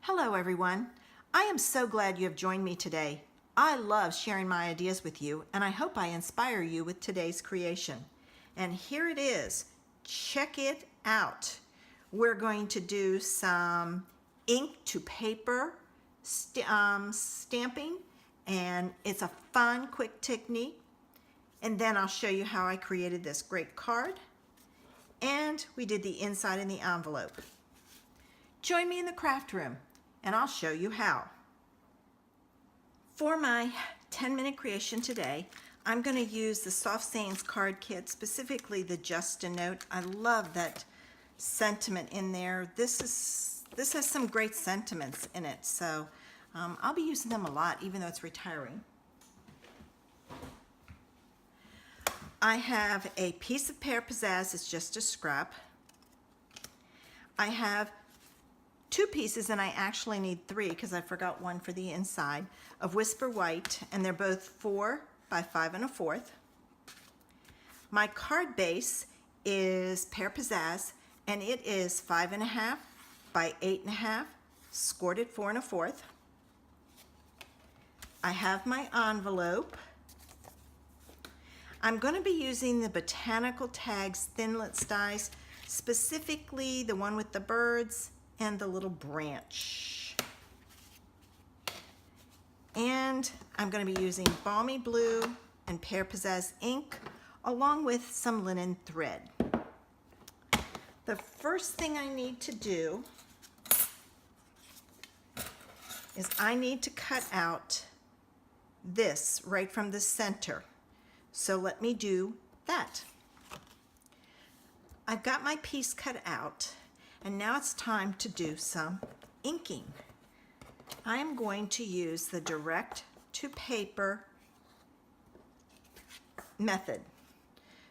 Hello everyone. I am so glad you have joined me today. I love sharing my ideas with you, and I hope I inspire you with today's creation. And here it is. Check it out. We're going to do some ink to paper stamping, and it's a fun, quick technique. And then I'll show you how I created this great card. And we did the inside in the envelope. Join me in the craft room and I'll show you how. For my 10-minute creation today, I'm going to use the Soft Sayings card kit, specifically the Just a Note. I love that sentiment in there. This has some great sentiments in it, so I'll be using them a lot, even though it's retiring. I have a piece of Pear Pizzazz. It's just a scrap. I have 2 pieces, and I actually need 3 because I forgot one for the inside, of Whisper White, and they're both 4 by 5 1/4. My card base is Pear Pizzazz, and it is 5 1/2 by 8 1/2, scored at 4 1/4. I have my envelope. I'm going to be using the Botanical Tags thinlits dies, specifically the one with the birds and the little branch. And I'm going to be using Balmy Blue and Pear Pizzazz ink, along with some linen thread. The first thing I need to do is I need to cut out this right from the center. So let me do that. I've got my piece cut out, and now it's time to do some inking. I am going to use the direct to paper method.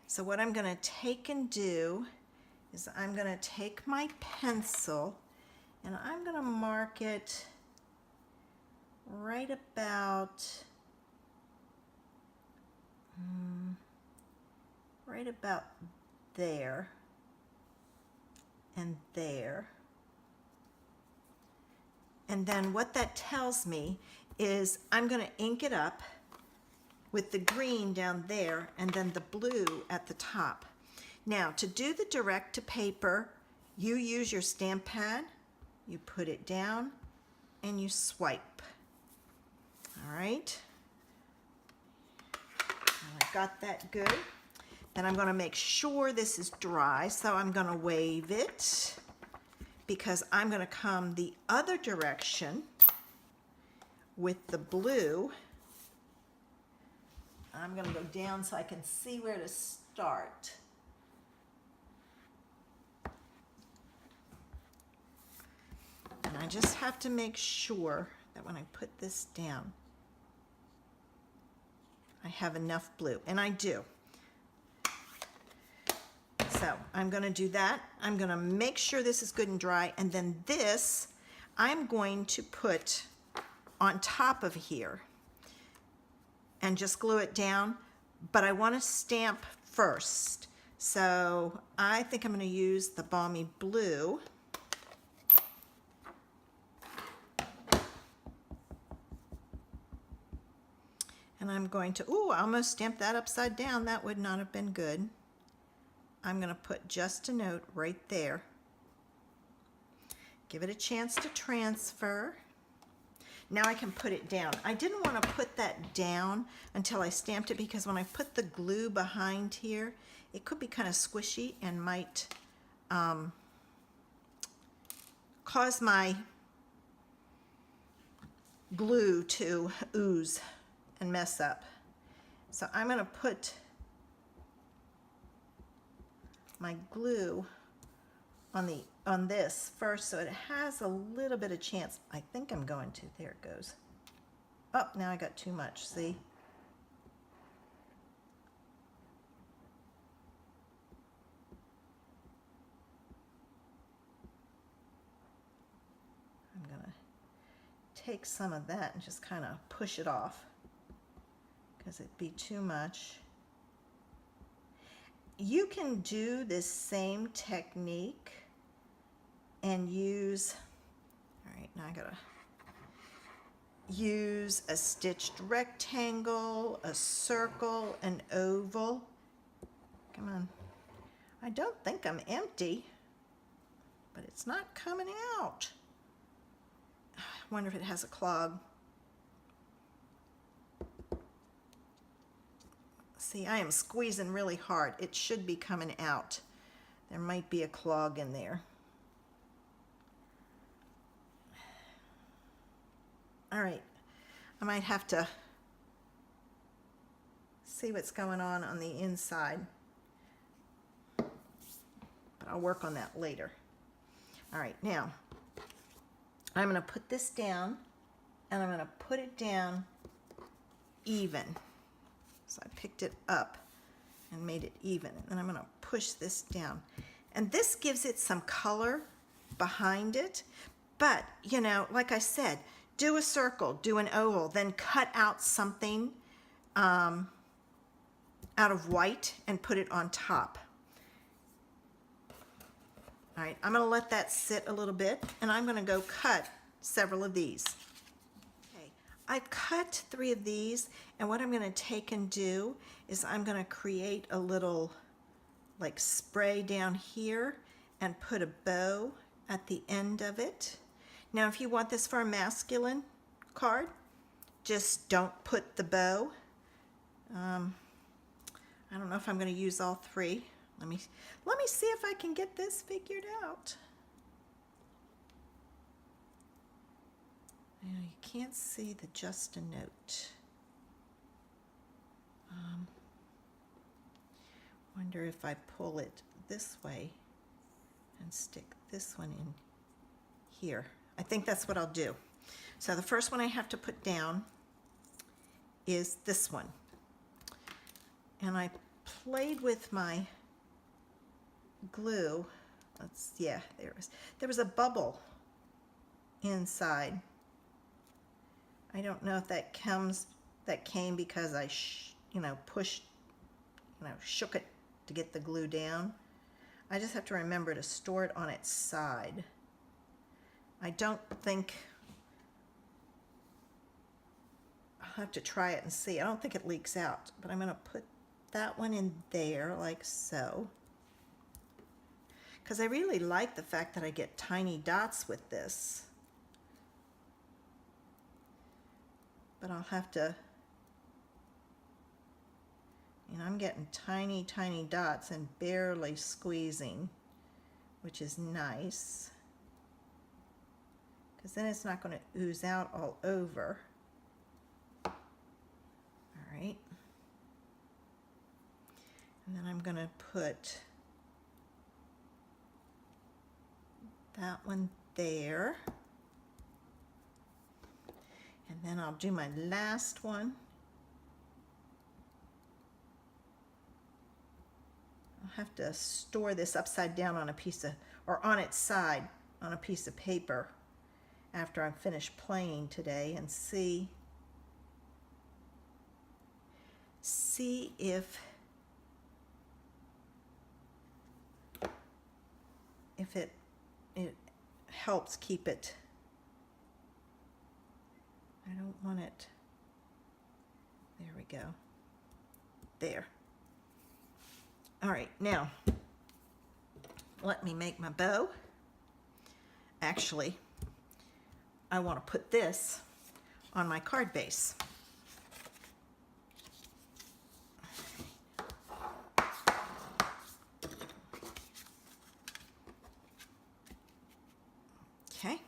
So what I'm going to take and do is I'm going to take my pencil and I'm going to mark it right about there and there. And then what that tells me is I'm going to ink it up with the green down there and then the blue at the top. Now, to do the direct to paper, you use your stamp pad, you put it down, and you swipe. All right. I got that good. Then I'm going to make sure this is dry, so I'm going to wave it because I'm going to come the other direction with the blue. I'm going to go down so I can see where to start. And I just have to make sure that when I put this down, I have enough blue, and I do. So I'm going to do that. I'm going to make sure this is good and dry, and then this I'm going to put on top of here and just glue it down, but I want to stamp first. So I think I'm going to use the Balmy Blue. And I'm going to, I almost stamped that upside down. That would not have been good. I'm going to put Just a Note right there. Give it a chance to transfer. Now I can put it down. I didn't want to put that down until I stamped it because when I put the glue behind here, it could be kind of squishy and might cause my glue to ooze and mess up. So I'm going to put my glue on this first so it has a little bit of chance. I think I'm going to. There it goes. Oh, now I got too much. See? I'm going to take some of that and just kind of push it off because it'd be too much. You can do this same technique and use, all right, now I gotta use a stitched rectangle, a circle, an oval. Come on. I don't think I'm empty, but it's not coming out. I wonder if it has a clog. See, I am squeezing really hard. It should be coming out. There might be a clog in there. All right, I might have to see what's going on the inside, but I'll work on that later. All right, now I'm going to put this down, and I'm going to put it down even. So I picked it up and made it even, and then I'm going to push this down. And this gives it some color behind it, but, you know, like I said, do a circle, do an oval, then cut out something out of white and put it on top. All right, I'm going to let that sit a little bit, and I'm going to go cut several of these. Okay, I've cut 3 of these, and what I'm going to take and do is I'm going to create a little like spray down here and put a bow at the end of it. Now, if you want this for a masculine card, just don't put the bow. I don't know if I'm going to use all 3. Let me see if I can get this figured out. Now, you can't see the just a note. Wonder if I pull it this way and stick this one in here. I think that's what I'll do. So the first one I have to put down is this one. And I played with my glue. Yeah, there was a bubble inside. I don't know if that came because I shook it to get the glue down. I just have to remember to store it on its side. I don't think, I'll have to try it and see. I don't think it leaks out, but I'm going to put that one in there like so. Because I really like the fact that I get tiny dots with this. But I'll have to, I'm getting tiny, tiny dots and barely squeezing, which is nice. Because then it's not going to ooze out all over. All right. And then I'm going to put that one there. And then I'll do my last one. I'll have to store this upside down on a piece of, or on its side on a piece of paper after I'm finished playing today and see if it helps keep it. I don't want it. There we go. There. All right, now let me make my bow. Actually, I want to put this on my card base. Okay.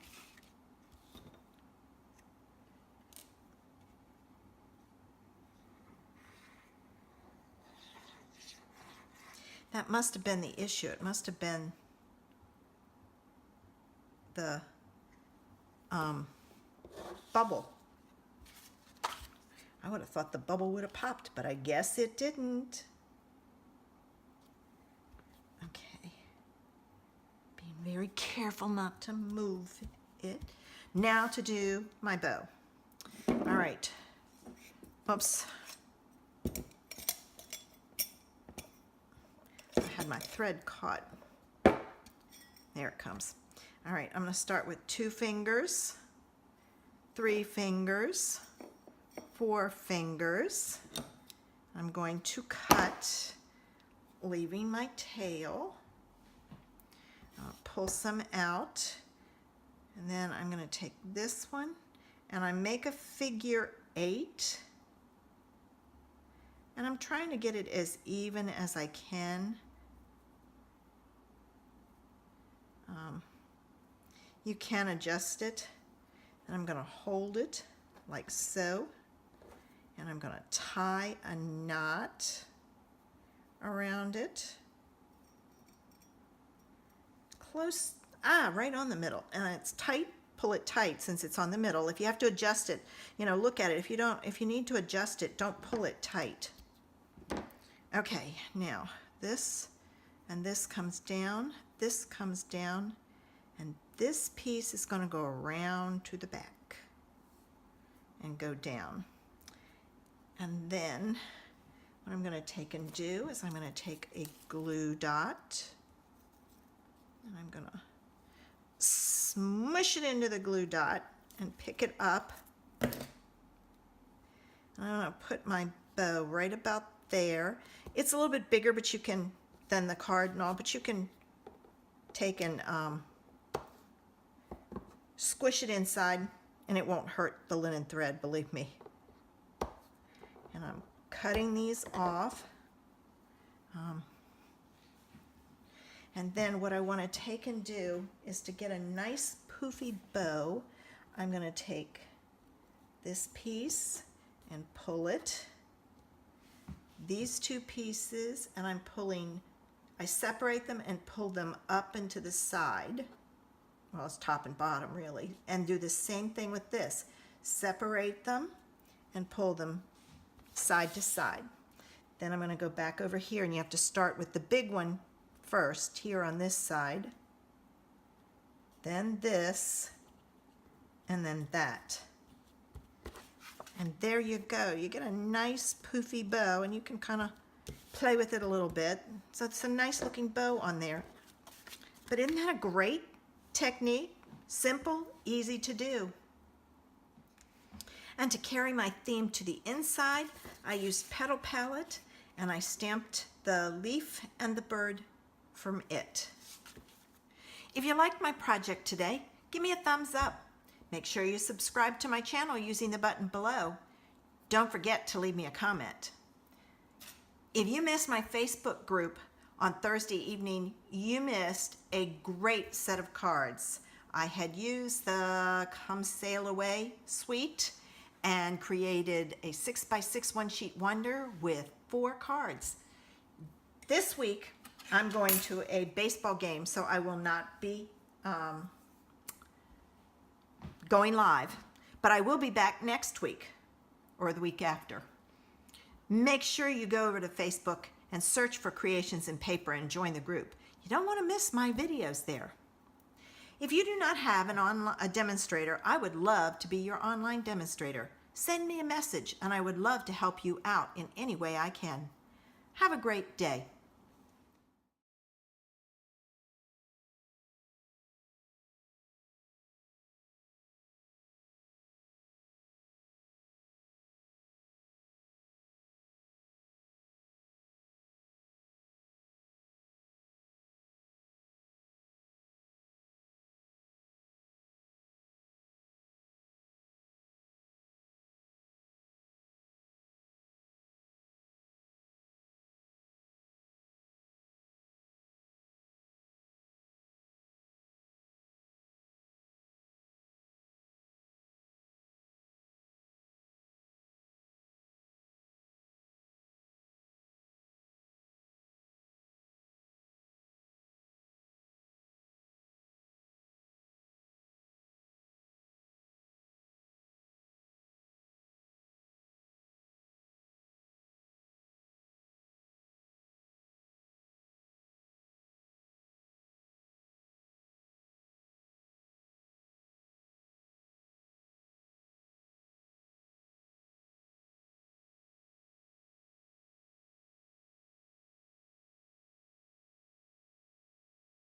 That must have been the issue. It must have been the bubble. I would have thought the bubble would have popped, but I guess it didn't. Okay. Being very careful not to move it. Now to do my bow. All right. Oops. I had my thread caught. There it comes. All right, I'm going to start with 2 fingers, 3 fingers, 4 fingers. I'm going to cut, leaving my tail. I'll pull some out, and then I'm going to take this one, and I make a figure 8, and I'm trying to get it as even as I can. You can adjust it, and I'm going to hold it like so, and I'm going to tie a knot around it close, right on the middle, and it's tight. Pull it tight since it's on the middle. If you have to adjust it, look at it. If you need to adjust it, don't pull it tight. Okay, now this and this comes down, this comes down, and this piece is going to go around to the back and go down. And then what I'm going to take and do is I'm going to take a glue dot, and I'm going to smush it into the glue dot and pick it up. And I'm going to put my bow right about there. It's a little bit bigger, but you can, than the card and all, but you can take and squish it inside, and it won't hurt the linen thread, believe me. And I'm cutting these off. And then what I want to take and do is to get a nice poofy bow. I'm going to take this piece and pull it. These 2 pieces, and I separate them and pull them up into the side. Well, it's top and bottom really. And do the same thing with this. Separate them and pull them side to side. Then I'm going to go back over here, and you have to start with the big one first here on this side, then this, and then that. And there you go. You get a nice poofy bow, and you can kind of play with it a little bit. So it's a nice looking bow on there. But isn't that a great technique? Simple, easy to do. And to carry my theme to the inside, I used petal palette, and I stamped the leaf and the bird from it. If you liked my project today, give me a thumbs up. Make sure you subscribe to my channel using the button below. Don't forget to leave me a comment. If you missed my Facebook group on Thursday evening, you missed a great set of cards. I had used the Come Sail Away suite and created a 6x6 one-sheet wonder with 4 cards. This week, I'm going to a baseball game, so I will not be going live, but I will be back next week or the week after. Make sure you go over to Facebook and search for Creations in Paper and join the group. You don't want to miss my videos there. If you do not have a demonstrator, I would love to be your online demonstrator. Send me a message, and I would love to help you out in any way I can. Have a great day.